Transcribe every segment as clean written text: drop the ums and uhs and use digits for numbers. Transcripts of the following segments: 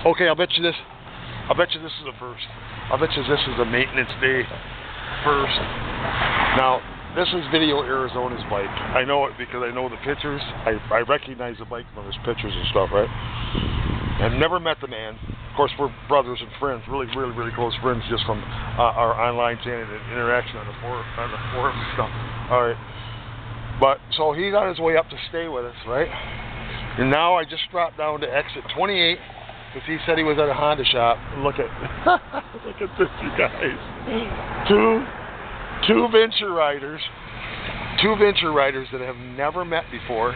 Okay, I'll bet you this is a first. I'll bet you this is a maintenance day first. Now, this is VideoArizona's bike. I know it because I know the pictures. I recognize the bike from his pictures and stuff, right? I've never met the man. Of course, we're brothers and friends, really close friends, just from our online chatting and interaction on the forum and stuff. All right. But so he's on his way up to stay with us, right? And now I just dropped down to exit 28 because he said he was at a Honda shop. Look at look at this, you guys. Two venture riders that have never met before,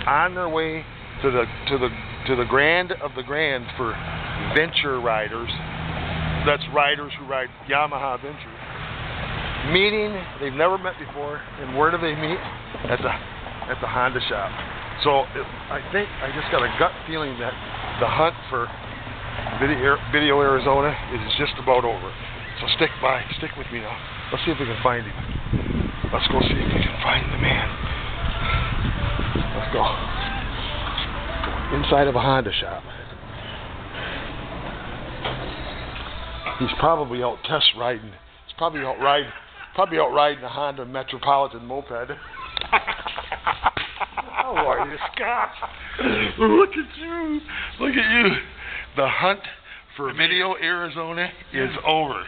on their way to the grand of the grand for venture riders. That's riders who ride Yamaha Ventures. Meeting, they've never met before, and where do they meet? At the Honda shop. So I think I just got a gut feeling that the hunt for VideoArizona is just about over. So stick with me now. Let's see if we can find him. Let's go see if we can find the man. Let's go. Inside of a Honda shop. He's probably out test riding. He's probably out riding a Honda Metropolitan moped. How are you, Scott? Look at you. Look at you. The hunt for VideoArizona is over.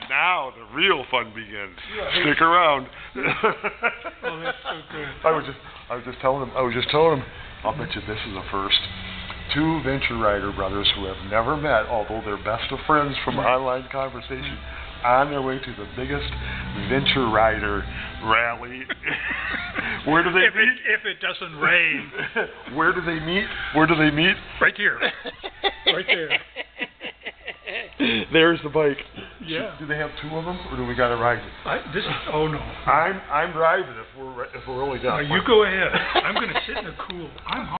Now the real fun begins. Stick around. Oh, that's so good. I was just telling him, I'll bet you this is a first. Two venture rider brothers who have never met, although they're best of friends from online conversation, on their way to the biggest venture rider rally. Where do they meet? If it doesn't rain. Where do they meet? Where do they meet? Right here. Right there. There's the bike. Yeah. Do they have two of them, or do we got to ride it? Oh no. I'm driving if we're only done. You go ahead. I'm going to sit in the cool. I'm